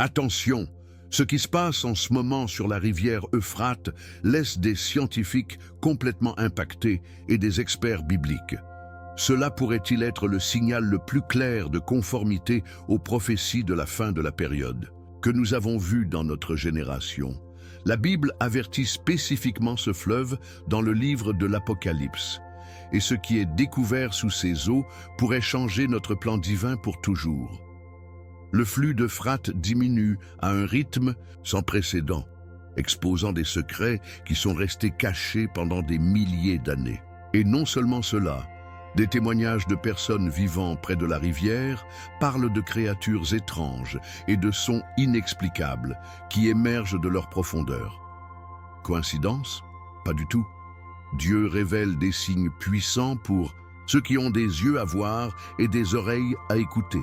Attention, ce qui se passe en ce moment sur la rivière Euphrate laisse des scientifiques complètement impactés et des experts bibliques. Cela pourrait-il être le signal le plus clair de conformité aux prophéties de la fin de la période que nous avons vues dans notre génération? La Bible avertit spécifiquement ce fleuve dans le livre de l'Apocalypse. Et ce qui est découvert sous ces eaux pourrait changer notre plan divin pour toujours. Le flux d'Euphrate diminue à un rythme sans précédent, exposant des secrets qui sont restés cachés pendant des milliers d'années. Et non seulement cela, des témoignages de personnes vivant près de la rivière parlent de créatures étranges et de sons inexplicables qui émergent de leur profondeur. Coïncidence? Pas du tout. Dieu révèle des signes puissants pour ceux qui ont des yeux à voir et des oreilles à écouter.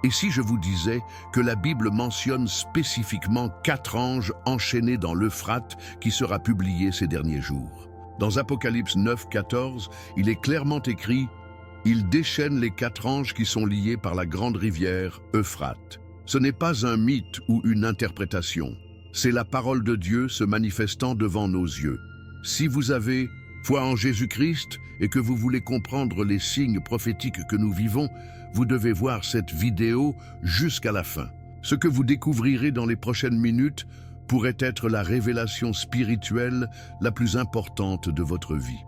Et si je vous disais que la Bible mentionne spécifiquement 4 anges enchaînés dans l'Euphrate qui sera publié ces derniers jours? Dans Apocalypse 9, 14, il est clairement écrit « Il déchaîne les 4 anges qui sont liés par la grande rivière Euphrate ». Ce n'est pas un mythe ou une interprétation, c'est la parole de Dieu se manifestant devant nos yeux. Si vous avez foi en Jésus-Christ et que vous voulez comprendre les signes prophétiques que nous vivons, vous devez voir cette vidéo jusqu'à la fin. Ce que vous découvrirez dans les prochaines minutes pourrait être la révélation spirituelle la plus importante de votre vie.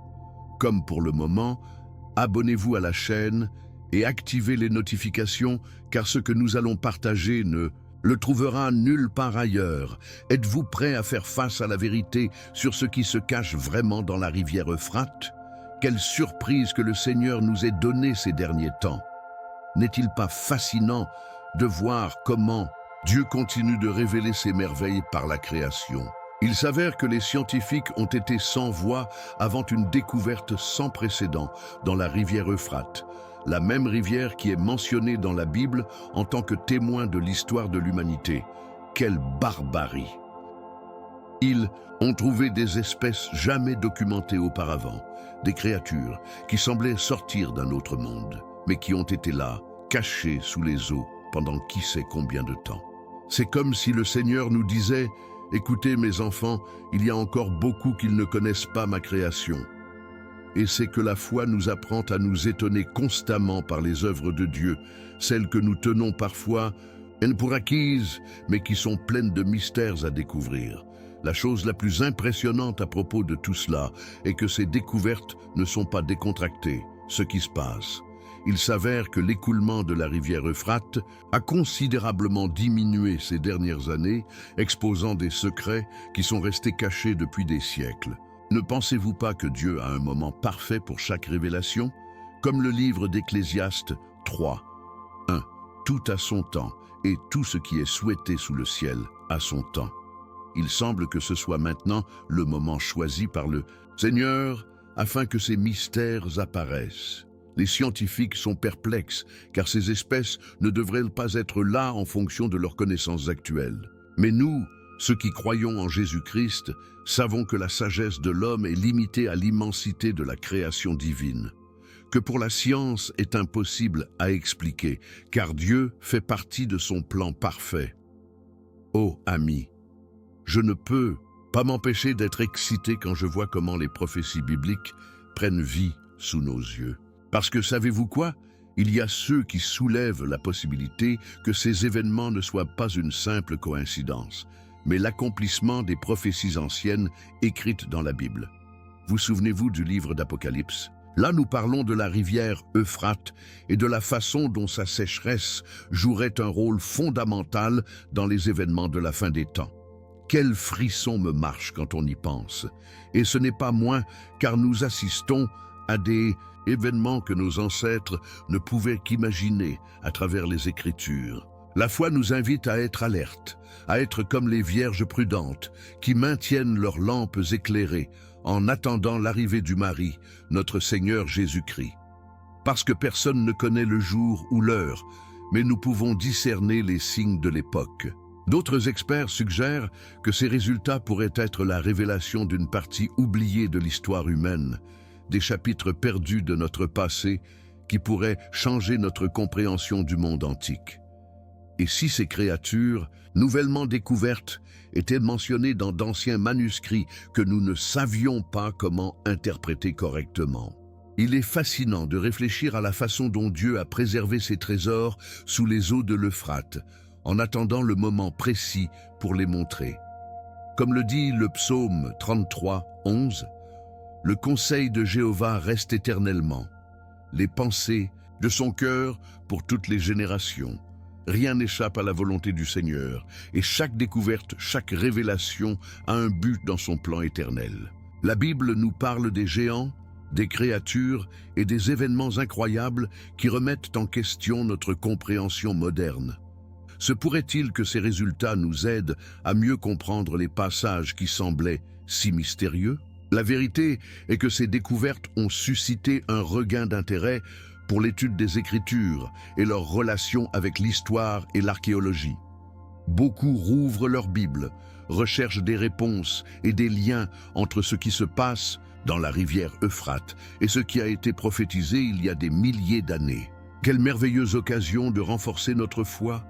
Comme pour le moment, abonnez-vous à la chaîne et activez les notifications car ce que nous allons partager ne le trouvera nulle part ailleurs. Êtes-vous prêt à faire face à la vérité sur ce qui se cache vraiment dans la rivière Euphrate? Quelle surprise que le Seigneur nous ait donnée ces derniers temps! N'est-il pas fascinant de voir comment Dieu continue de révéler ses merveilles par la création? Il s'avère que les scientifiques ont été sans voix avant une découverte sans précédent dans la rivière Euphrate, la même rivière qui est mentionnée dans la Bible en tant que témoin de l'histoire de l'humanité. Quelle barbarie! Ils ont trouvé des espèces jamais documentées auparavant, des créatures qui semblaient sortir d'un autre monde, mais qui ont été là, cachées sous les eaux, pendant qui sait combien de temps. C'est comme si le Seigneur nous disait « Écoutez mes enfants, il y a encore beaucoup qu'ils ne connaissent pas ma création. » Et c'est que la foi nous apprend à nous étonner constamment par les œuvres de Dieu, celles que nous tenons parfois pour acquises, mais qui sont pleines de mystères à découvrir. La chose la plus impressionnante à propos de tout cela est que ces découvertes ne sont pas décontractées. Ce qui se passe, il s'avère que l'écoulement de la rivière Euphrate a considérablement diminué ces dernières années, exposant des secrets qui sont restés cachés depuis des siècles. Ne pensez-vous pas que Dieu a un moment parfait pour chaque révélation? Comme le livre d'Ecclésiaste 3, 1. Tout a son temps, et tout ce qui est souhaité sous le ciel a son temps. Il semble que ce soit maintenant le moment choisi par le Seigneur afin que ces mystères apparaissent. Les scientifiques sont perplexes car ces espèces ne devraient pas être là en fonction de leurs connaissances actuelles. Mais nous, ceux qui croyons en Jésus-Christ, savons que la sagesse de l'homme est limitée à l'immensité de la création divine, que pour la science est impossible à expliquer, car Dieu fait partie de son plan parfait. Oh, amis, je ne peux pas m'empêcher d'être excité quand je vois comment les prophéties bibliques prennent vie sous nos yeux. Parce que savez-vous quoi? Il y a ceux qui soulèvent la possibilité que ces événements ne soient pas une simple coïncidence, mais l'accomplissement des prophéties anciennes écrites dans la Bible. Vous souvenez-vous du livre d'Apocalypse? Là, nous parlons de la rivière Euphrate et de la façon dont sa sécheresse jouerait un rôle fondamental dans les événements de la fin des temps. Quel frisson me marche quand on y pense. Et ce n'est pas moins car nous assistons à des événements que nos ancêtres ne pouvaient qu'imaginer à travers les Écritures. La foi nous invite à être alertes, à être comme les vierges prudentes qui maintiennent leurs lampes éclairées en attendant l'arrivée du Mari, notre Seigneur Jésus-Christ. Parce que personne ne connaît le jour ou l'heure, mais nous pouvons discerner les signes de l'époque. D'autres experts suggèrent que ces résultats pourraient être la révélation d'une partie oubliée de l'histoire humaine, des chapitres perdus de notre passé qui pourraient changer notre compréhension du monde antique. Et si ces créatures, nouvellement découvertes, étaient mentionnées dans d'anciens manuscrits que nous ne savions pas comment interpréter correctement? Il est fascinant de réfléchir à la façon dont Dieu a préservé ses trésors sous les eaux de l'Euphrate, en attendant le moment précis pour les montrer. Comme le dit le psaume 33, 11, « Le conseil de Jéhovah reste éternellement, les pensées de son cœur pour toutes les générations. Rien n'échappe à la volonté du Seigneur, et chaque découverte, chaque révélation a un but dans son plan éternel. » La Bible nous parle des géants, des créatures et des événements incroyables qui remettent en question notre compréhension moderne. Se pourrait-il que ces résultats nous aident à mieux comprendre les passages qui semblaient si mystérieux? La vérité est que ces découvertes ont suscité un regain d'intérêt pour l'étude des Écritures et leur relation avec l'histoire et l'archéologie. Beaucoup rouvrent leur Bible, recherchent des réponses et des liens entre ce qui se passe dans la rivière Euphrate et ce qui a été prophétisé il y a des milliers d'années. Quelle merveilleuse occasion de renforcer notre foi!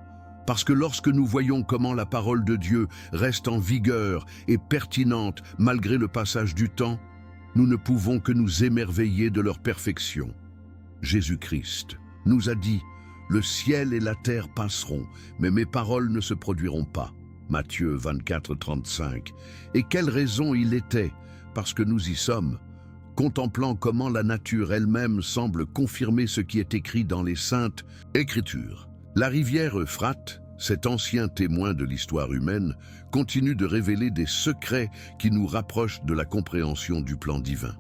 Parce que lorsque nous voyons comment la parole de Dieu reste en vigueur et pertinente malgré le passage du temps, nous ne pouvons que nous émerveiller de leur perfection. Jésus-Christ nous a dit « Le ciel et la terre passeront, mais mes paroles ne se produiront pas. » Matthieu 24, 35. Et quelle raison il était, parce que nous y sommes, contemplant comment la nature elle-même semble confirmer ce qui est écrit dans les Saintes Écritures. La rivière Euphrate, cet ancien témoin de l'histoire humaine, continue de révéler des secrets qui nous rapprochent de la compréhension du plan divin.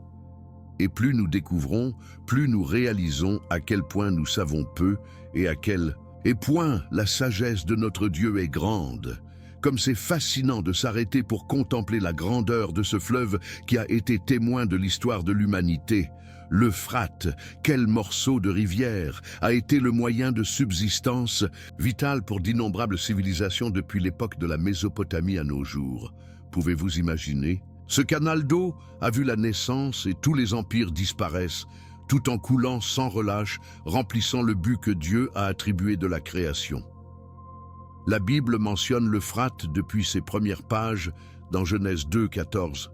Et plus nous découvrons, plus nous réalisons à quel point nous savons peu et à quel point la sagesse de notre Dieu est grande. Comme c'est fascinant de s'arrêter pour contempler la grandeur de ce fleuve qui a été témoin de l'histoire de l'humanité. L'Euphrate, quel morceau de rivière, a été le moyen de subsistance vital pour d'innombrables civilisations depuis l'époque de la Mésopotamie à nos jours. Pouvez-vous imaginer? Ce canal d'eau a vu la naissance et tous les empires disparaissent, tout en coulant sans relâche, remplissant le but que Dieu a attribué de la création. La Bible mentionne l'Euphrate depuis ses premières pages dans Genèse 2, 14.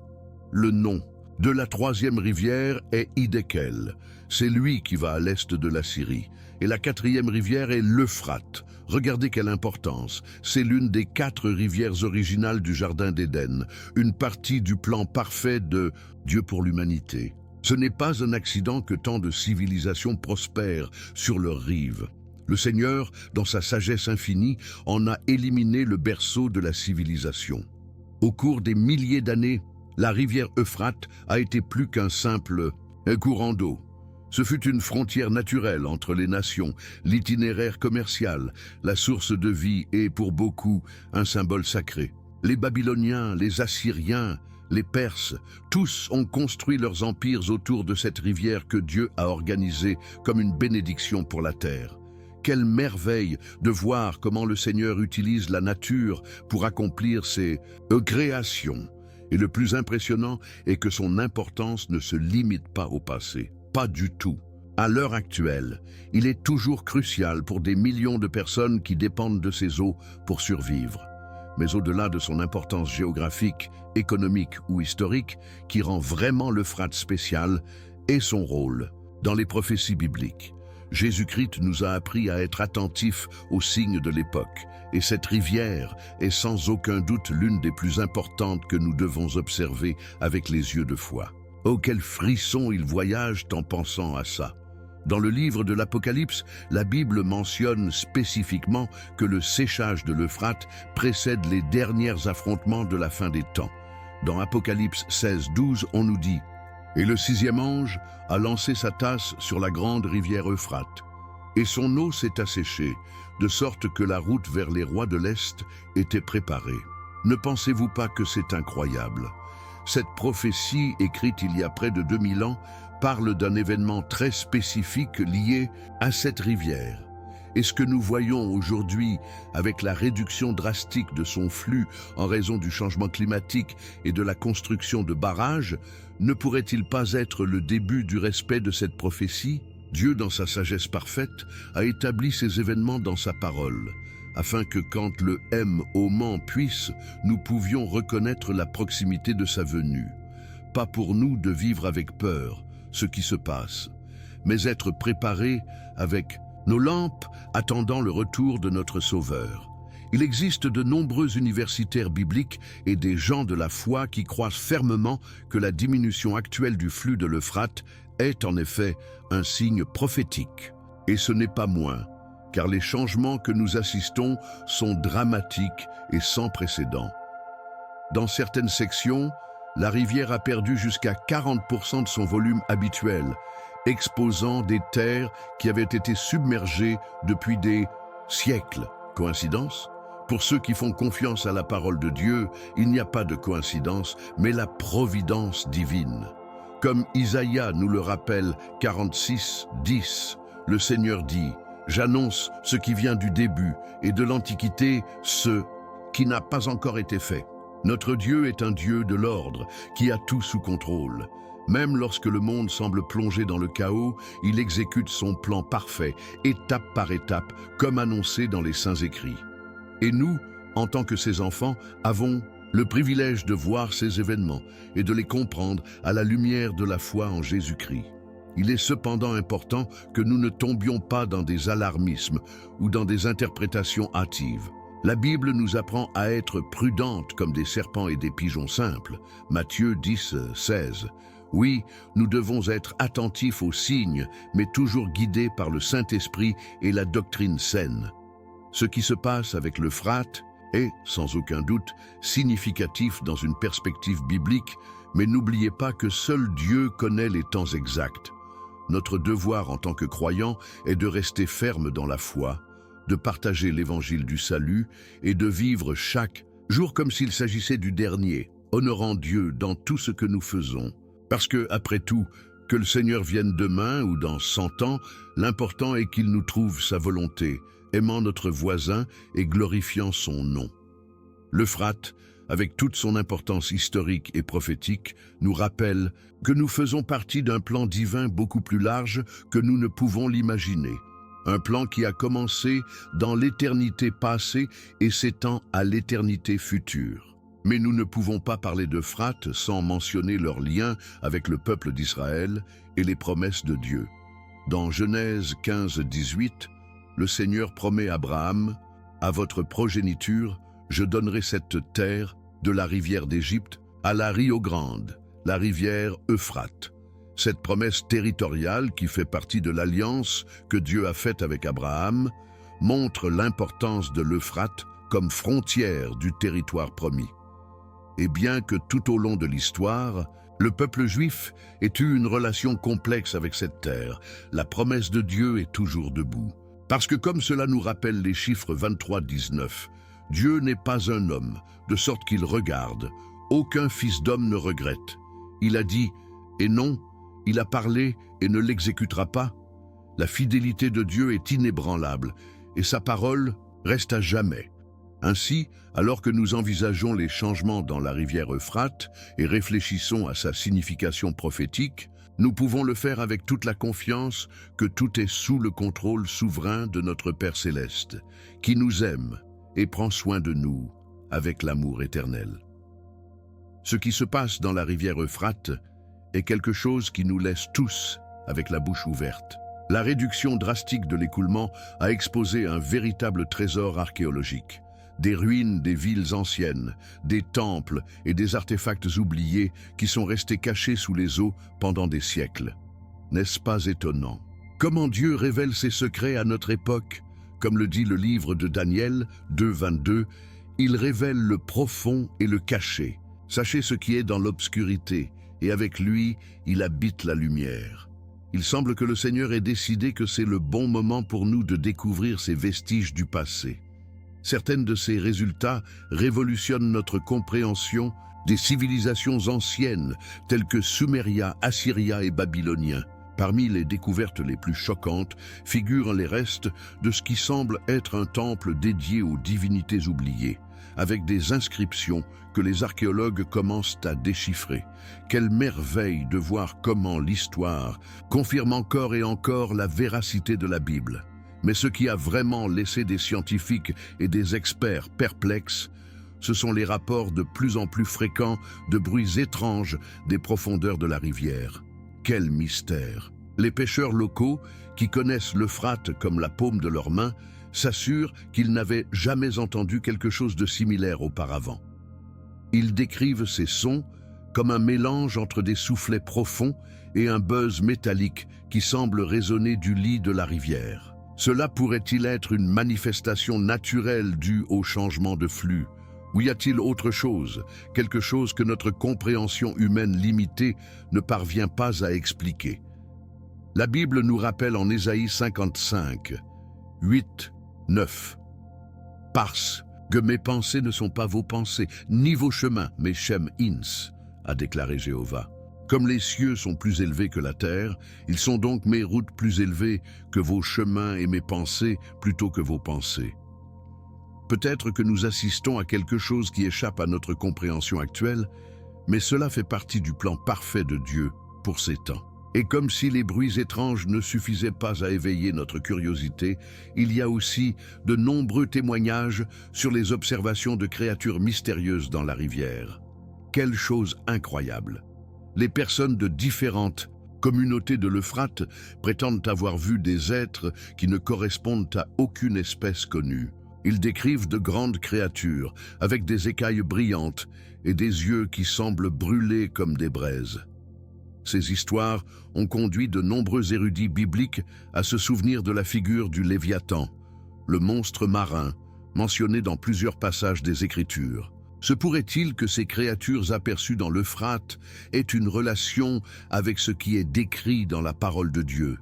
Le nom de la troisième rivière est Hiddekel. C'est lui qui va à l'est de la Syrie. Et la quatrième rivière est l'Euphrate. Regardez quelle importance. C'est l'une des 4 rivières originales du Jardin d'Éden, une partie du plan parfait de Dieu pour l'humanité. Ce n'est pas un accident que tant de civilisations prospèrent sur leurs rives. Le Seigneur, dans sa sagesse infinie, en a éliminé le berceau de la civilisation. Au cours des milliers d'années, la rivière Euphrate a été plus qu'un simple courant d'eau. Ce fut une frontière naturelle entre les nations, l'itinéraire commercial, la source de vie et, pour beaucoup, un symbole sacré. Les Babyloniens, les Assyriens, les Perses, tous ont construit leurs empires autour de cette rivière que Dieu a organisée comme une bénédiction pour la terre. Quelle merveille de voir comment le Seigneur utilise la nature pour accomplir ses créations. Et le plus impressionnant est que son importance ne se limite pas au passé. Pas du tout. À l'heure actuelle, il est toujours crucial pour des millions de personnes qui dépendent de ces eaux pour survivre. Mais au-delà de son importance géographique, économique ou historique, qui rend vraiment l'Euphrate spécial, est son rôle dans les prophéties bibliques. Jésus-Christ nous a appris à être attentifs aux signes de l'époque, et cette rivière est sans aucun doute l'une des plus importantes que nous devons observer avec les yeux de foi. Oh, quel frisson ils voyagent en pensant à ça! Dans le livre de l'Apocalypse, la Bible mentionne spécifiquement que le séchage de l'Euphrate précède les derniers affrontements de la fin des temps. Dans Apocalypse 16, 12, on nous dit « Et le 6e ange a lancé sa tasse sur la grande rivière Euphrate, et son eau s'est asséchée, de sorte que la route vers les rois de l'Est était préparée. Ne pensez-vous pas que c'est incroyable ? Cette prophétie, écrite il y a près de 2000 ans, parle d'un événement très spécifique lié à cette rivière. Et ce que nous voyons aujourd'hui, avec la réduction drastique de son flux en raison du changement climatique et de la construction de barrages, ne pourrait-il pas être le début du respect de cette prophétie ? Dieu, dans sa sagesse parfaite, a établi ces événements dans sa parole. afin que quand le M au Mans puisse, nous pouvions reconnaître la proximité de sa venue. Pas pour nous de vivre avec peur ce qui se passe, mais être préparés avec nos lampes attendant le retour de notre Sauveur. Il existe de nombreux universitaires bibliques et des gens de la foi qui croient fermement que la diminution actuelle du flux de l'Euphrate est en effet un signe prophétique. Et ce n'est pas moins, car les changements que nous assistons sont dramatiques et sans précédent. Dans certaines sections, la rivière a perdu jusqu'à 40% de son volume habituel, exposant des terres qui avaient été submergées depuis des siècles. Coïncidence ? Pour ceux qui font confiance à la parole de Dieu, il n'y a pas de coïncidence, mais la providence divine. Comme Isaïe nous le rappelle, 46, 10, le Seigneur dit « J'annonce ce qui vient du début et de l'Antiquité, ce qui n'a pas encore été fait. » Notre Dieu est un Dieu de l'ordre, qui a tout sous contrôle. Même lorsque le monde semble plongé dans le chaos, il exécute son plan parfait, étape par étape, comme annoncé dans les Saints Écrits. Et nous, en tant que ses enfants, avons le privilège de voir ces événements et de les comprendre à la lumière de la foi en Jésus-Christ. Il est cependant important que nous ne tombions pas dans des alarmismes ou dans des interprétations hâtives. La Bible nous apprend à être prudentes comme des serpents et des pigeons simples. Matthieu 10, 16. Oui, nous devons être attentifs aux signes, mais toujours guidés par le Saint-Esprit et la doctrine saine. Ce qui se passe avec l'Euphrate est, sans aucun doute, significatif dans une perspective biblique, mais n'oubliez pas que seul Dieu connaît les temps exacts. Notre devoir en tant que croyants est de rester ferme dans la foi, de partager l'évangile du salut et de vivre chaque jour comme s'il s'agissait du dernier, honorant Dieu dans tout ce que nous faisons. Parce que, après tout, que le Seigneur vienne demain ou dans 100 ans, l'important est qu'il nous trouve sa volonté, aimant notre voisin et glorifiant son nom. L'Euphrate, avec toute son importance historique et prophétique, nous rappelle que nous faisons partie d'un plan divin beaucoup plus large que nous ne pouvons l'imaginer. Un plan qui a commencé dans l'éternité passée et s'étend à l'éternité future. Mais nous ne pouvons pas parler d'Euphrate sans mentionner leur lien avec le peuple d'Israël et les promesses de Dieu. Dans Genèse 15, 18, le Seigneur promet à Abraham « À votre progéniture, je donnerai cette terre, de la rivière d'Égypte à la Rio Grande, la rivière Euphrate. » Cette promesse territoriale, qui fait partie de l'alliance que Dieu a faite avec Abraham, montre l'importance de l'Euphrate comme frontière du territoire promis. Et bien que tout au long de l'histoire, le peuple juif ait eu une relation complexe avec cette terre, la promesse de Dieu est toujours debout. Parce que comme cela nous rappelle les chiffres 23, 19, Dieu n'est pas un homme, de sorte qu'il regarde. Aucun fils d'homme ne regrette. Il a dit, et non, il a parlé et ne l'exécutera pas. La fidélité de Dieu est inébranlable, et sa parole reste à jamais. Ainsi, alors que nous envisageons les changements dans la rivière Euphrate et réfléchissons à sa signification prophétique, nous pouvons le faire avec toute la confiance que tout est sous le contrôle souverain de notre Père Céleste, qui nous aime et prend soin de nous avec l'amour éternel. Ce qui se passe dans la rivière Euphrate est quelque chose qui nous laisse tous avec la bouche ouverte. La réduction drastique de l'écoulement a exposé un véritable trésor archéologique. Des ruines des villes anciennes, des temples et des artefacts oubliés qui sont restés cachés sous les eaux pendant des siècles. N'est-ce pas étonnant? Comment Dieu révèle ses secrets à notre époque? Comme le dit le livre de Daniel 2, 22, il révèle le profond et le caché. Sachez ce qui est dans l'obscurité, et avec lui, il habite la lumière. Il semble que le Seigneur ait décidé que c'est le bon moment pour nous de découvrir ces vestiges du passé. Certaines de ces résultats révolutionnent notre compréhension des civilisations anciennes telles que Suméria, Assyria et Babylonien. Parmi les découvertes les plus choquantes figurent les restes de ce qui semble être un temple dédié aux divinités oubliées, avec des inscriptions que les archéologues commencent à déchiffrer. Quelle merveille de voir comment l'histoire confirme encore et encore la véracité de la Bible. Mais ce qui a vraiment laissé des scientifiques et des experts perplexes, ce sont les rapports de plus en plus fréquents de bruits étranges des profondeurs de la rivière. Quel mystère! Les pêcheurs locaux, qui connaissent l'Euphrate comme la paume de leurs mains, s'assurent qu'ils n'avaient jamais entendu quelque chose de similaire auparavant. Ils décrivent ces sons comme un mélange entre des soufflets profonds et un buzz métallique qui semble résonner du lit de la rivière. Cela pourrait-il être une manifestation naturelle due au changement de flux? Ou y a-t-il autre chose, quelque chose que notre compréhension humaine limitée ne parvient pas à expliquer? La Bible nous rappelle en Ésaïe 55, 8, 9. « Parce que mes pensées ne sont pas vos pensées, ni vos chemins, mes Shem Ins, a déclaré Jéhovah. Comme les cieux sont plus élevés que la terre, ils sont donc mes routes plus élevées que vos chemins et mes pensées plutôt que vos pensées. » Peut-être que nous assistons à quelque chose qui échappe à notre compréhension actuelle, mais cela fait partie du plan parfait de Dieu pour ces temps. Et comme si les bruits étranges ne suffisaient pas à éveiller notre curiosité, il y a aussi de nombreux témoignages sur les observations de créatures mystérieuses dans la rivière. Quelle chose incroyable! Les personnes de différentes communautés de l'Euphrate prétendent avoir vu des êtres qui ne correspondent à aucune espèce connue. Ils décrivent de grandes créatures avec des écailles brillantes et des yeux qui semblent brûler comme des braises. Ces histoires ont conduit de nombreux érudits bibliques à se souvenir de la figure du Léviathan, le monstre marin, mentionné dans plusieurs passages des Écritures. Se pourrait-il que ces créatures aperçues dans l'Euphrate aient une relation avec ce qui est décrit dans la parole de Dieu?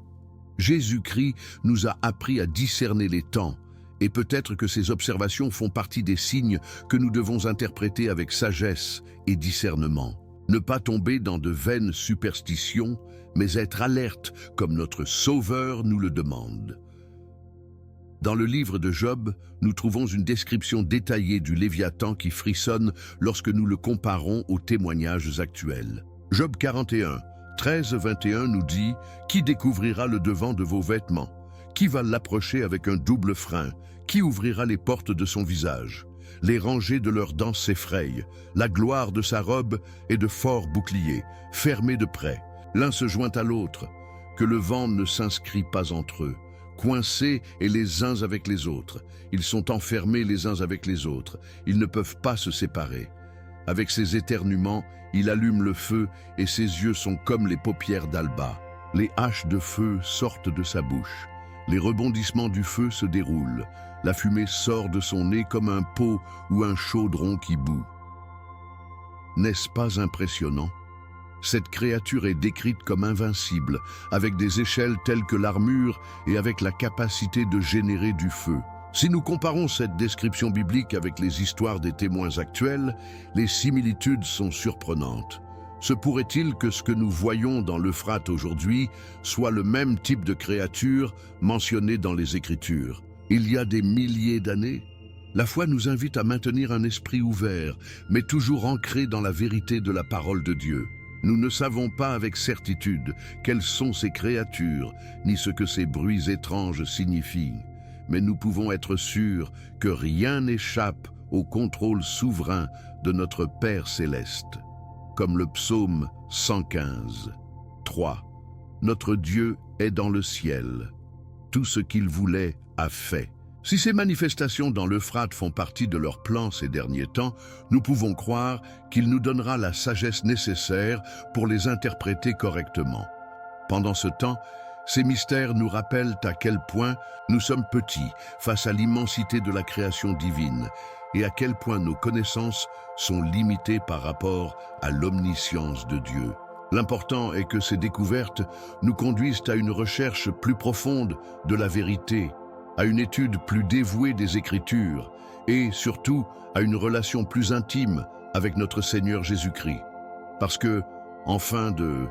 Jésus-Christ nous a appris à discerner les temps, et peut-être que ces observations font partie des signes que nous devons interpréter avec sagesse et discernement. Ne pas tomber dans de vaines superstitions, mais être alerte comme notre Sauveur nous le demande. Dans le livre de Job, nous trouvons une description détaillée du Léviathan qui frissonne lorsque nous le comparons aux témoignages actuels. Job 41, 13-21 nous dit « Qui découvrira le devant de vos vêtements? Qui va l'approcher avec un double frein? Qui ouvrira les portes de son visage? Les rangées de leurs dents s'effrayent. La gloire de sa robe est de forts boucliers, fermés de près. L'un se joint à l'autre. Que le vent ne s'inscrit pas entre eux. Coincés et les uns avec les autres. Ils sont enfermés les uns avec les autres. Ils ne peuvent pas se séparer. Avec ses éternuements, il allume le feu et ses yeux sont comme les paupières d'Alba. Les haches de feu sortent de sa bouche. Les rebondissements du feu se déroulent. La fumée sort de son nez comme un pot ou un chaudron qui bout. N'est-ce pas impressionnant? Cette créature est décrite comme invincible, avec des échelles telles que l'armure et avec la capacité de générer du feu. Si nous comparons cette description biblique avec les histoires des témoins actuels, les similitudes sont surprenantes. Se pourrait-il que ce que nous voyons dans l'Euphrate aujourd'hui soit le même type de créature mentionné dans les Écritures? Il y a des milliers d'années, la foi nous invite à maintenir un esprit ouvert, mais toujours ancré dans la vérité de la parole de Dieu. Nous ne savons pas avec certitude quelles sont ces créatures, ni ce que ces bruits étranges signifient, mais nous pouvons être sûrs que rien n'échappe au contrôle souverain de notre Père céleste. Comme le psaume 115, 3. Notre Dieu est dans le ciel. Tout ce qu'il voulait a fait. Si ces manifestations dans l'Euphrate font partie de leur plan ces derniers temps, nous pouvons croire qu'il nous donnera la sagesse nécessaire pour les interpréter correctement. Pendant ce temps, ces mystères nous rappellent à quel point nous sommes petits face à l'immensité de la création divine et à quel point nos connaissances sont limitées par rapport à l'omniscience de Dieu. L'important est que ces découvertes nous conduisent à une recherche plus profonde de la vérité, à une étude plus dévouée des Écritures et, surtout, à une relation plus intime avec notre Seigneur Jésus-Christ. Parce que, en fin de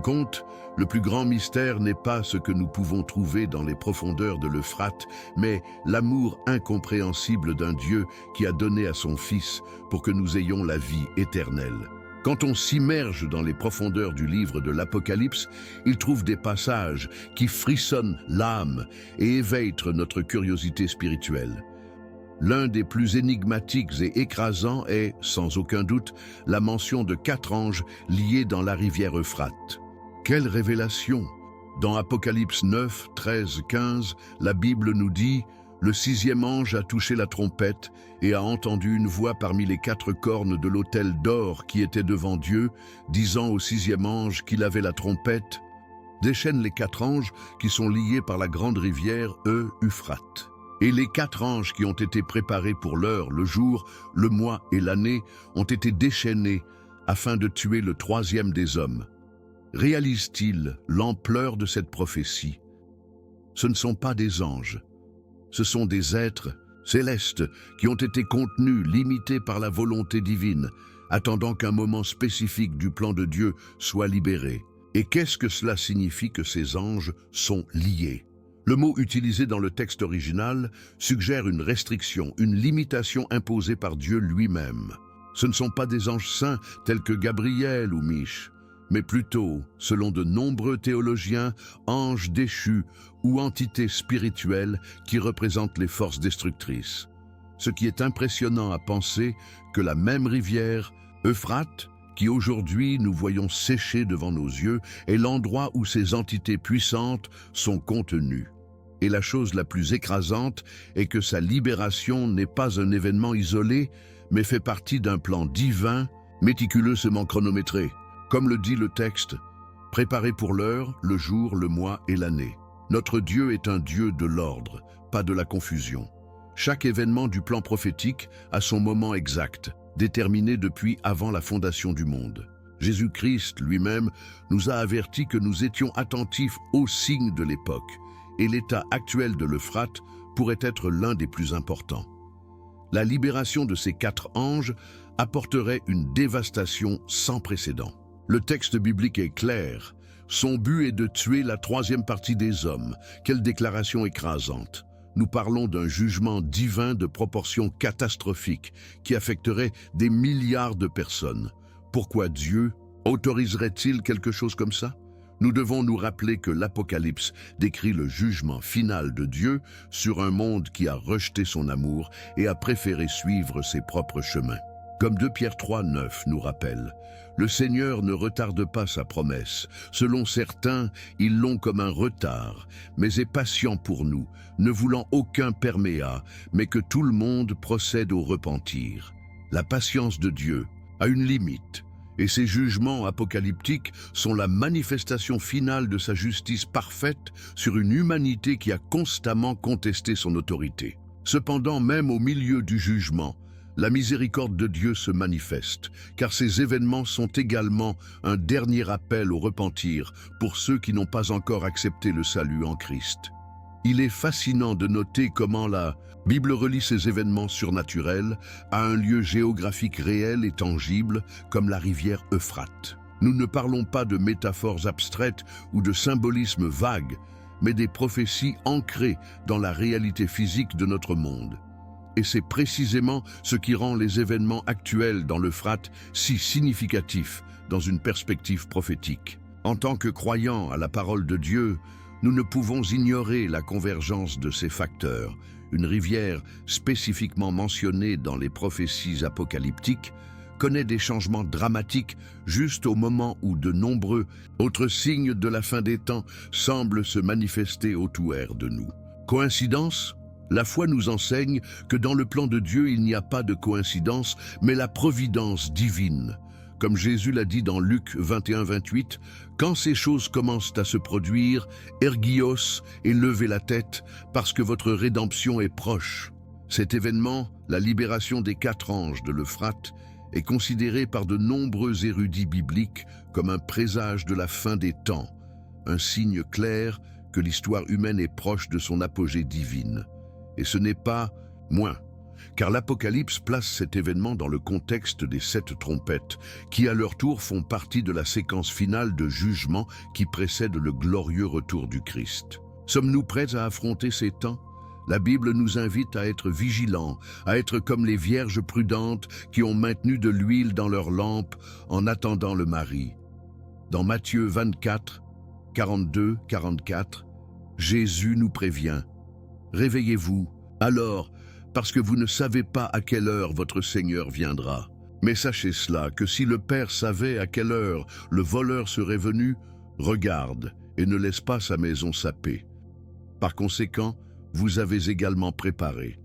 compte, le plus grand mystère n'est pas ce que nous pouvons trouver dans les profondeurs de l'Euphrate, mais l'amour incompréhensible d'un Dieu qui a donné à son Fils pour que nous ayons la vie éternelle. Quand on s'immerge dans les profondeurs du livre de l'Apocalypse, il trouve des passages qui frissonnent l'âme et éveillent notre curiosité spirituelle. L'un des plus énigmatiques et écrasants est, sans aucun doute, la mention de 4 anges liés dans la rivière Euphrate. Quelle révélation! Dans Apocalypse 9, 13, 15, la Bible nous dit « Le 6e ange a touché la trompette et a entendu une voix parmi les 4 cornes de l'autel d'or qui était devant Dieu, disant au 6e ange qu'il avait la trompette, déchaîne les 4 anges qui sont liés par la grande rivière Euphrate. Et les 4 anges qui ont été préparés pour l'heure, le jour, le mois et l'année ont été déchaînés afin de tuer le 3e des hommes. » Réalise-t-il l'ampleur de cette prophétie? Ce ne sont pas des anges, ce sont des êtres célestes qui ont été contenus, limités par la volonté divine, attendant qu'un moment spécifique du plan de Dieu soit libéré. Et qu'est-ce que cela signifie que ces anges sont liés? Le mot utilisé dans le texte original suggère une restriction, une limitation imposée par Dieu lui-même. Ce ne sont pas des anges saints tels que Gabriel ou Mich, mais plutôt, selon de nombreux théologiens, anges déchus ou entités spirituelles qui représentent les forces destructrices. Ce qui est impressionnant à penser que la même rivière, Euphrate, qui aujourd'hui nous voyons sécher devant nos yeux, est l'endroit où ces entités puissantes sont contenues. Et la chose la plus écrasante est que sa libération n'est pas un événement isolé, mais fait partie d'un plan divin, méticuleusement chronométré. Comme le dit le texte, préparé pour l'heure, le jour, le mois et l'année. Notre Dieu est un Dieu de l'ordre, pas de la confusion. Chaque événement du plan prophétique a son moment exact, déterminé depuis avant la fondation du monde. Jésus-Christ lui-même nous a avertis que nous étions attentifs aux signes de l'époque, et l'état actuel de l'Euphrate pourrait être l'un des plus importants. La libération de ces 4 anges apporterait une dévastation sans précédent. Le texte biblique est clair. Son but est de tuer la 3e partie des hommes. Quelle déclaration écrasante! Nous parlons d'un jugement divin de proportions catastrophiques qui affecterait des milliards de personnes. Pourquoi Dieu autoriserait-il quelque chose comme ça? Nous devons nous rappeler que l'Apocalypse décrit le jugement final de Dieu sur un monde qui a rejeté son amour et a préféré suivre ses propres chemins. Comme 2 Pierre 3, 9 nous rappelle, « Le Seigneur ne retarde pas sa promesse. Selon certains, ils l'ont comme un retard, mais est patient pour nous, ne voulant aucun perméa, mais que tout le monde procède au repentir. » La patience de Dieu a une limite, et ses jugements apocalyptiques sont la manifestation finale de sa justice parfaite sur une humanité qui a constamment contesté son autorité. Cependant, même au milieu du jugement, la miséricorde de Dieu se manifeste, car ces événements sont également un dernier appel au repentir pour ceux qui n'ont pas encore accepté le salut en Christ. Il est fascinant de noter comment la Bible relie ces événements surnaturels à un lieu géographique réel et tangible comme la rivière Euphrate. Nous ne parlons pas de métaphores abstraites ou de symbolismes vagues, mais des prophéties ancrées dans la réalité physique de notre monde. Et c'est précisément ce qui rend les événements actuels dans l'Euphrate si significatifs dans une perspective prophétique. En tant que croyants à la parole de Dieu, nous ne pouvons ignorer la convergence de ces facteurs. Une rivière spécifiquement mentionnée dans les prophéties apocalyptiques connaît des changements dramatiques juste au moment où de nombreux autres signes de la fin des temps semblent se manifester autour de nous. Coïncidence ? La foi nous enseigne que dans le plan de Dieu, il n'y a pas de coïncidence, mais la providence divine. Comme Jésus l'a dit dans Luc 21-28, « Quand ces choses commencent à se produire, ergios et levez la tête, parce que votre rédemption est proche. » Cet événement, la libération des 4 anges de l'Euphrate, est considéré par de nombreux érudits bibliques comme un présage de la fin des temps, un signe clair que l'histoire humaine est proche de son apogée divine. Et ce n'est pas moins, car l'Apocalypse place cet événement dans le contexte des 7 trompettes, qui à leur tour font partie de la séquence finale de jugement qui précède le glorieux retour du Christ. Sommes-nous prêts à affronter ces temps? La Bible nous invite à être vigilants, à être comme les vierges prudentes qui ont maintenu de l'huile dans leurs lampes en attendant le mari. Dans Matthieu 24, 42, 44, Jésus nous prévient. Réveillez-vous, alors, parce que vous ne savez pas à quelle heure votre Seigneur viendra. Mais sachez cela, que si le Père savait à quelle heure le voleur serait venu, regarde et ne laisse pas sa maison saper. Par conséquent, vous avez également préparé,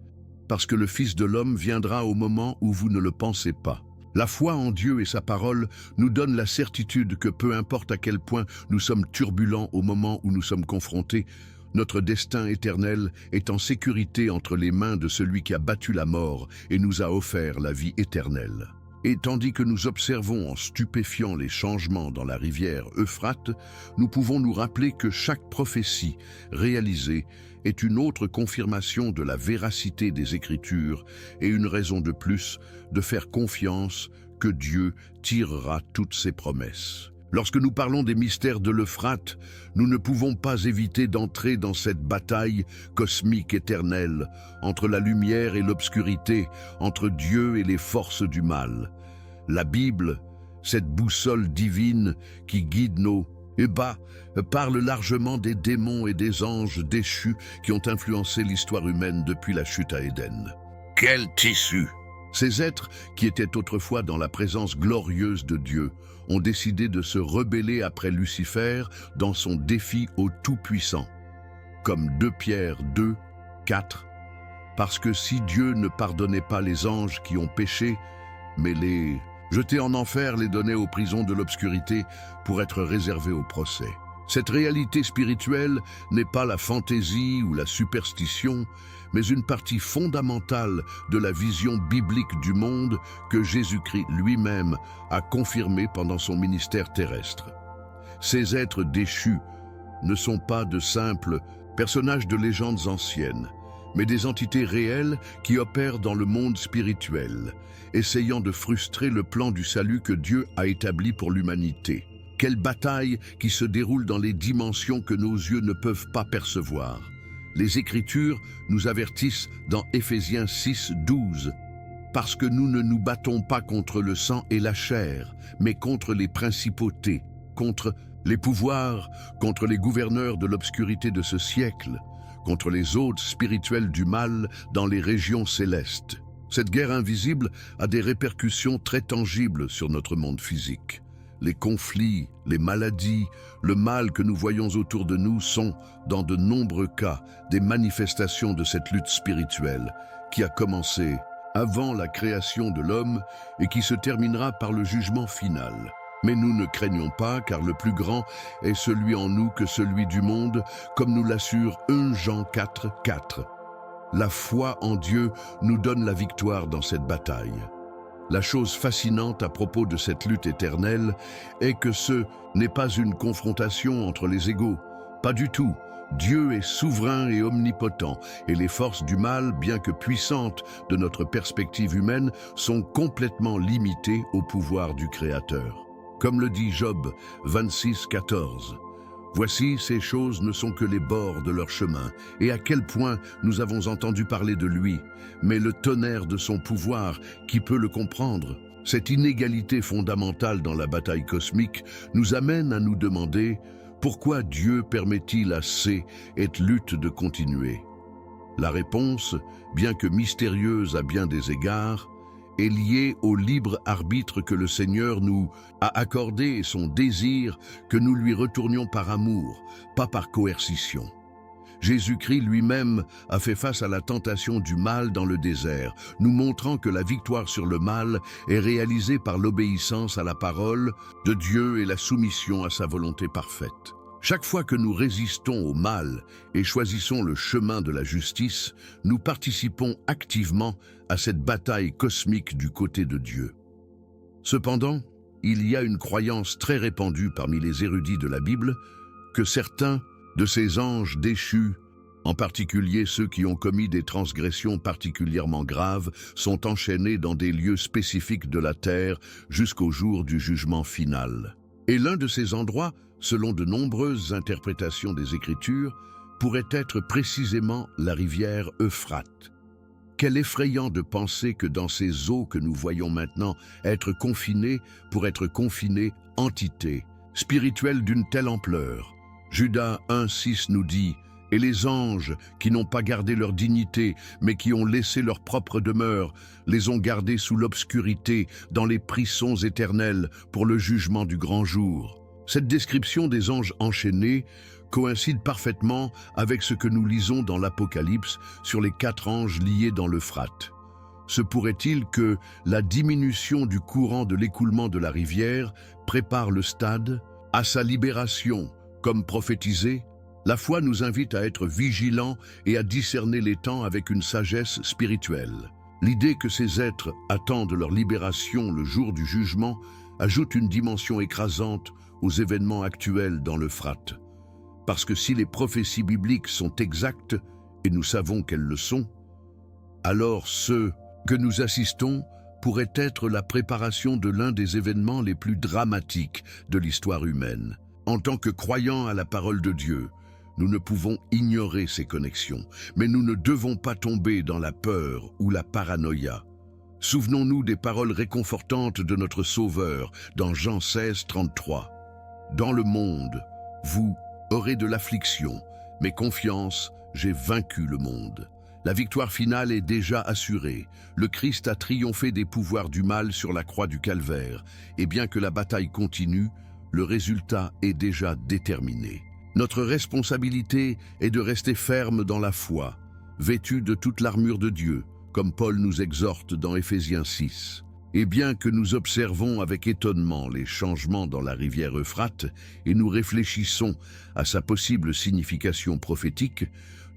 parce que le Fils de l'homme viendra au moment où vous ne le pensez pas. La foi en Dieu et sa parole nous donne la certitude que peu importe à quel point nous sommes turbulents au moment où nous sommes confrontés, notre destin éternel est en sécurité entre les mains de celui qui a battu la mort et nous a offert la vie éternelle. Et tandis que nous observons en stupéfiant les changements dans la rivière Euphrate, nous pouvons nous rappeler que chaque prophétie réalisée est une autre confirmation de la véracité des Écritures et une raison de plus de faire confiance que Dieu tirera toutes ses promesses. Lorsque nous parlons des mystères de l'Euphrate, nous ne pouvons pas éviter d'entrer dans cette bataille cosmique éternelle entre la lumière et l'obscurité, entre Dieu et les forces du mal. La Bible, cette boussole divine qui guide nos ébats, parle largement des démons et des anges déchus qui ont influencé l'histoire humaine depuis la chute à Éden. Quel tissu! Ces êtres, qui étaient autrefois dans la présence glorieuse de Dieu, ont décidé de se rebeller après Lucifer dans son défi au Tout-Puissant. Comme 2 Pierre 2, 4. Parce que si Dieu ne pardonnait pas les anges qui ont péché, mais les jetés en enfer, les donnait aux prisons de l'obscurité pour être réservés au procès. Cette réalité spirituelle n'est pas la fantaisie ou la superstition, mais une partie fondamentale de la vision biblique du monde que Jésus-Christ lui-même a confirmée pendant son ministère terrestre. Ces êtres déchus ne sont pas de simples personnages de légendes anciennes, mais des entités réelles qui opèrent dans le monde spirituel, essayant de frustrer le plan du salut que Dieu a établi pour l'humanité. Quelle bataille qui se déroule dans les dimensions que nos yeux ne peuvent pas percevoir. Les Écritures nous avertissent dans Éphésiens 6, 12. Parce que nous ne nous battons pas contre le sang et la chair, mais contre les principautés, contre les pouvoirs, contre les gouverneurs de l'obscurité de ce siècle, contre les hôtes spirituels du mal dans les régions célestes. Cette guerre invisible a des répercussions très tangibles sur notre monde physique. Les conflits, les maladies, le mal que nous voyons autour de nous sont, dans de nombreux cas, des manifestations de cette lutte spirituelle qui a commencé avant la création de l'homme et qui se terminera par le jugement final. Mais nous ne craignons pas, car le plus grand est celui en nous que celui du monde, comme nous l'assure 1 Jean 4, 4. La foi en Dieu nous donne la victoire dans cette bataille. La chose fascinante à propos de cette lutte éternelle est que ce n'est pas une confrontation entre les égaux. Pas du tout. Dieu est souverain et omnipotent, et les forces du mal, bien que puissantes de notre perspective humaine, sont complètement limitées au pouvoir du Créateur. Comme le dit Job 26, 14. Voici, ces choses ne sont que les bords de leur chemin, et à quel point nous avons entendu parler de lui, mais le tonnerre de son pouvoir, qui peut le comprendre? Cette inégalité fondamentale dans la bataille cosmique nous amène à nous demander pourquoi Dieu permet-il à cette lutte de continuer? La réponse, bien que mystérieuse à bien des égards, est liée au libre arbitre que le Seigneur nous a accordé et son désir que nous lui retournions par amour, pas par coercition. Jésus-Christ lui-même a fait face à la tentation du mal dans le désert, nous montrant que la victoire sur le mal est réalisée par l'obéissance à la parole de Dieu et la soumission à sa volonté parfaite. Chaque fois que nous résistons au mal et choisissons le chemin de la justice, nous participons activement à cette bataille cosmique du côté de Dieu. Cependant, il y a une croyance très répandue parmi les érudits de la Bible que certains de ces anges déchus, en particulier ceux qui ont commis des transgressions particulièrement graves, sont enchaînés dans des lieux spécifiques de la terre jusqu'au jour du jugement final. Et l'un de ces endroits, selon de nombreuses interprétations des Écritures, pourrait être précisément la rivière Euphrate. Quel effrayant de penser que dans ces eaux que nous voyons maintenant être confinées pour être confinées entités spirituelles d'une telle ampleur. Judas 1,6 nous dit « Et les anges, qui n'ont pas gardé leur dignité, mais qui ont laissé leur propre demeure, les ont gardés sous l'obscurité, dans les prisons éternelles, pour le jugement du grand jour. » Cette description des anges enchaînés coïncide parfaitement avec ce que nous lisons dans l'Apocalypse sur les 4 anges liés dans l'Euphrate. Se pourrait-il que la diminution du courant de l'écoulement de la rivière prépare le stade à sa libération, comme prophétisé? La foi nous invite à être vigilants et à discerner les temps avec une sagesse spirituelle. L'idée que ces êtres attendent leur libération le jour du jugement ajoute une dimension écrasante aux événements actuels dans l'Euphrate. Parce que si les prophéties bibliques sont exactes, et nous savons qu'elles le sont, alors ce que nous assistons pourrait être la préparation de l'un des événements les plus dramatiques de l'histoire humaine. En tant que croyants à la parole de Dieu, nous ne pouvons ignorer ces connexions, mais nous ne devons pas tomber dans la peur ou la paranoïa. Souvenons-nous des paroles réconfortantes de notre Sauveur dans Jean 16, 33. « Dans le monde, vous aurez de l'affliction, mais confiance, j'ai vaincu le monde. » La victoire finale est déjà assurée. Le Christ a triomphé des pouvoirs du mal sur la croix du Calvaire, et bien que la bataille continue, le résultat est déjà déterminé. Notre responsabilité est de rester ferme dans la foi, vêtus de toute l'armure de Dieu, comme Paul nous exhorte dans Éphésiens 6. Et bien que nous observons avec étonnement les changements dans la rivière Euphrate et nous réfléchissons à sa possible signification prophétique,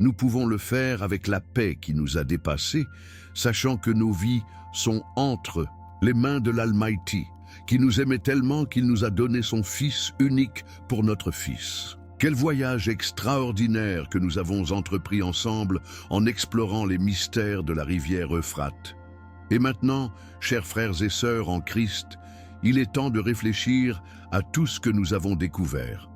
nous pouvons le faire avec la paix qui nous a dépassés, sachant que nos vies sont entre les mains de l'Almighty, qui nous aimait tellement qu'il nous a donné son Fils unique pour notre Fils. Quel voyage extraordinaire que nous avons entrepris ensemble en explorant les mystères de la rivière Euphrate. Et maintenant, chers frères et sœurs en Christ, il est temps de réfléchir à tout ce que nous avons découvert.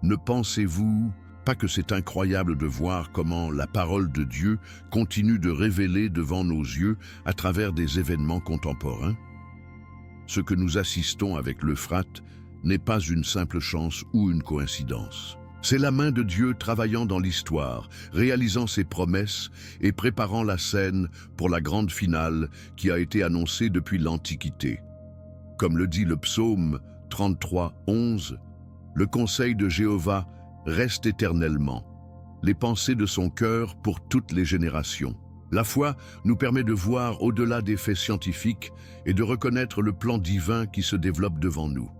Ne pensez-vous pas que c'est incroyable de voir comment la parole de Dieu continue de révéler devant nos yeux à travers des événements contemporains? Ce que nous assistons avec l'Euphrate n'est pas une simple chance ou une coïncidence. C'est la main de Dieu travaillant dans l'histoire, réalisant ses promesses et préparant la scène pour la grande finale qui a été annoncée depuis l'Antiquité. Comme le dit le psaume 33, 11, le conseil de Jéhovah reste éternellement, les pensées de son cœur pour toutes les générations. La foi nous permet de voir au-delà des faits scientifiques et de reconnaître le plan divin qui se développe devant nous.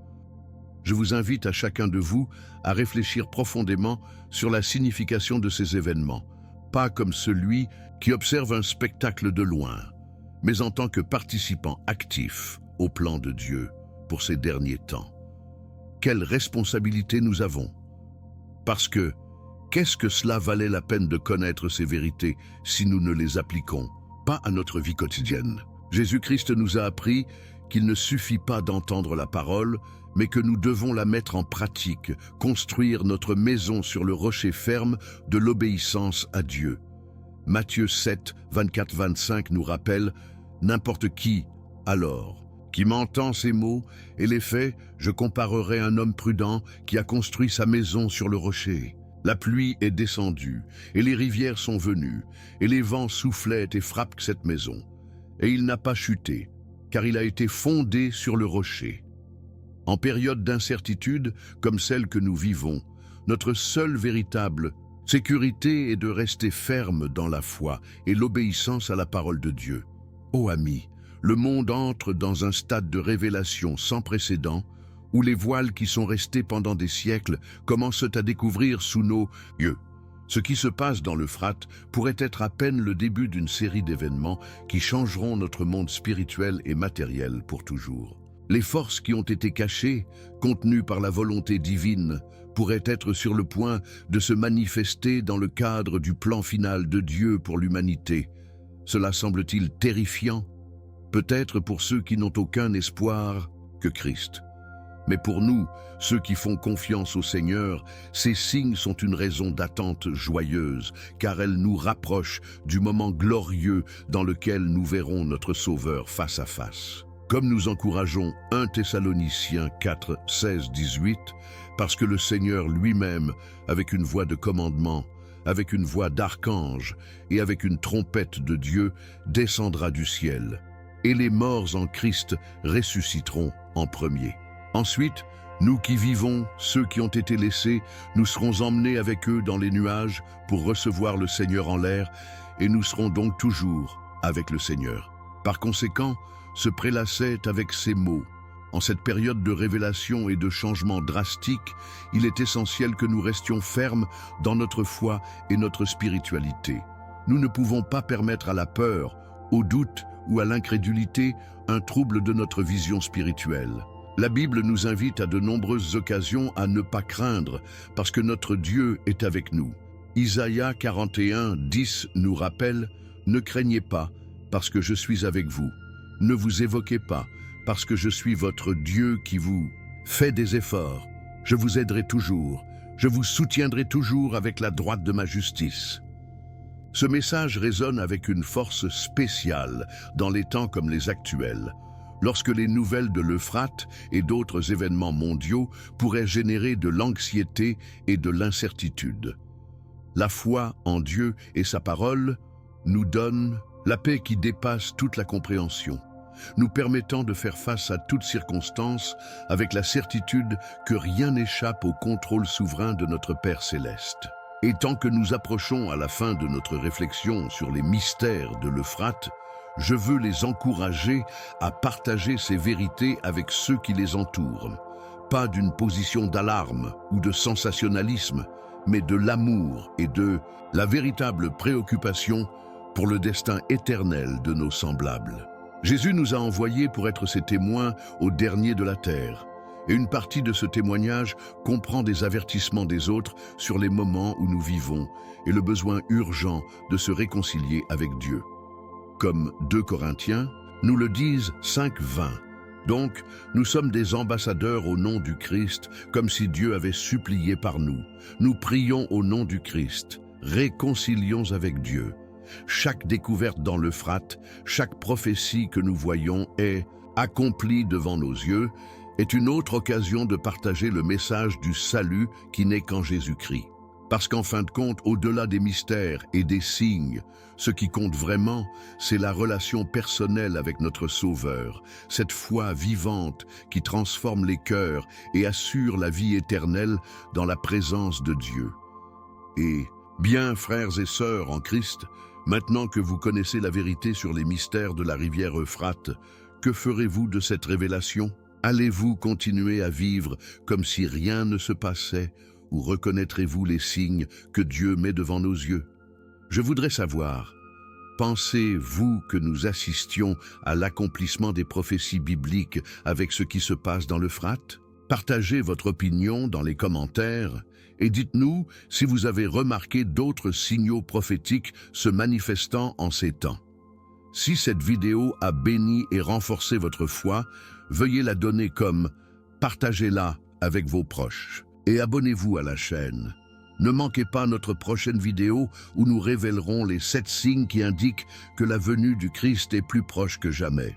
Je vous invite à chacun de vous à réfléchir profondément sur la signification de ces événements, pas comme celui qui observe un spectacle de loin, mais en tant que participant actif au plan de Dieu pour ces derniers temps. Quelle responsabilité nous avons! Parce que, qu'est-ce que cela valait la peine de connaître ces vérités si nous ne les appliquons pas à notre vie quotidienne? Jésus-Christ nous a appris qu'il ne suffit pas d'entendre la parole, mais que nous devons la mettre en pratique, construire notre maison sur le rocher ferme de l'obéissance à Dieu. Matthieu 7, 24-25 nous rappelle « N'importe qui, alors, qui m'entend ces mots et les fait, je comparerai un homme prudent qui a construit sa maison sur le rocher. La pluie est descendue, et les rivières sont venues, et les vents soufflaient et frappent cette maison. Et il n'a pas chuté, car il a été fondé sur le rocher. » En période d'incertitude comme celle que nous vivons, notre seule véritable sécurité est de rester ferme dans la foi et l'obéissance à la parole de Dieu. Ô amis, le monde entre dans un stade de révélation sans précédent où les voiles qui sont restés pendant des siècles commencent à découvrir sous nos yeux. Ce qui se passe dans l'Euphrate pourrait être à peine le début d'une série d'événements qui changeront notre monde spirituel et matériel pour toujours. Les forces qui ont été cachées, contenues par la volonté divine, pourraient être sur le point de se manifester dans le cadre du plan final de Dieu pour l'humanité. Cela semble-t-il terrifiant? Peut-être pour ceux qui n'ont aucun espoir que Christ. Mais pour nous, ceux qui font confiance au Seigneur, ces signes sont une raison d'attente joyeuse, car elles nous rapprochent du moment glorieux dans lequel nous verrons notre Sauveur face à face. Comme nous encourageons 1 Thessaloniciens 4, 16, 18, parce que le Seigneur lui-même, avec une voix de commandement, avec une voix d'archange et avec une trompette de Dieu, descendra du ciel, et les morts en Christ ressusciteront en premier. Ensuite, nous qui vivons, ceux qui ont été laissés, nous serons emmenés avec eux dans les nuages pour recevoir le Seigneur en l'air, et nous serons donc toujours avec le Seigneur. Par conséquent, ce prélassé est avec ces mots. En cette période de révélation et de changement drastique, il est essentiel que nous restions fermes dans notre foi et notre spiritualité. Nous ne pouvons pas permettre à la peur, au doute ou à l'incrédulité un trouble de notre vision spirituelle. La Bible nous invite à de nombreuses occasions à ne pas craindre, parce que notre Dieu est avec nous. Isaïe 41, 10 nous rappelle « Ne craignez pas, parce que je suis avec vous. Ne vous évoquez pas, parce que je suis votre Dieu qui vous fait des efforts. Je vous aiderai toujours. Je vous soutiendrai toujours avec la droite de ma justice. » Ce message résonne avec une force spéciale dans les temps comme les actuels, lorsque les nouvelles de l'Euphrate et d'autres événements mondiaux pourraient générer de l'anxiété et de l'incertitude. La foi en Dieu et sa parole nous donne la paix qui dépasse toute la compréhension, nous permettant de faire face à toutes circonstances avec la certitude que rien n'échappe au contrôle souverain de notre Père céleste. Et tant que nous approchons à la fin de notre réflexion sur les mystères de l'Euphrate, je veux les encourager à partager ces vérités avec ceux qui les entourent. Pas d'une position d'alarme ou de sensationnalisme, mais de l'amour et de la véritable préoccupation pour le destin éternel de nos semblables. Jésus nous a envoyés pour être ses témoins au dernier de la terre. Et une partie de ce témoignage comprend des avertissements des autres sur les moments où nous vivons et le besoin urgent de se réconcilier avec Dieu. Comme 2 Corinthiens nous le disent 5:20. Donc, nous sommes des ambassadeurs au nom du Christ, comme si Dieu avait supplié par nous. Nous prions au nom du Christ, réconcilions avec Dieu. Chaque découverte dans l'Euphrate, chaque prophétie que nous voyons est accomplie devant nos yeux, est une autre occasion de partager le message du salut qui n'est qu'en Jésus-Christ. Parce qu'en fin de compte, au-delà des mystères et des signes, ce qui compte vraiment, c'est la relation personnelle avec notre Sauveur, cette foi vivante qui transforme les cœurs et assure la vie éternelle dans la présence de Dieu. Et, bien frères et sœurs en Christ, maintenant que vous connaissez la vérité sur les mystères de la rivière Euphrate, que ferez-vous de cette révélation ? Allez-vous continuer à vivre comme si rien ne se passait ou reconnaîtrez-vous les signes que Dieu met devant nos yeux? Je voudrais savoir, pensez-vous que nous assistions à l'accomplissement des prophéties bibliques avec ce qui se passe dans l'Euphrate? Partagez votre opinion dans les commentaires et dites-nous si vous avez remarqué d'autres signaux prophétiques se manifestant en ces temps. Si cette vidéo a béni et renforcé votre foi, veuillez la donner comme « partagez-la avec vos proches » et abonnez-vous à la chaîne. Ne manquez pas notre prochaine vidéo où nous révélerons les 7 signes qui indiquent que la venue du Christ est plus proche que jamais.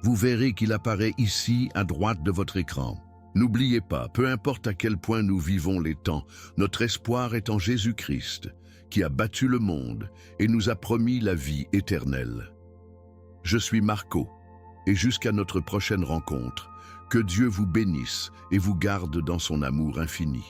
Vous verrez qu'il apparaît ici à droite de votre écran. N'oubliez pas, peu importe à quel point nous vivons les temps, notre espoir est en Jésus-Christ, qui a battu le monde et nous a promis la vie éternelle. Je suis Marco, et jusqu'à notre prochaine rencontre, que Dieu vous bénisse et vous garde dans son amour infini.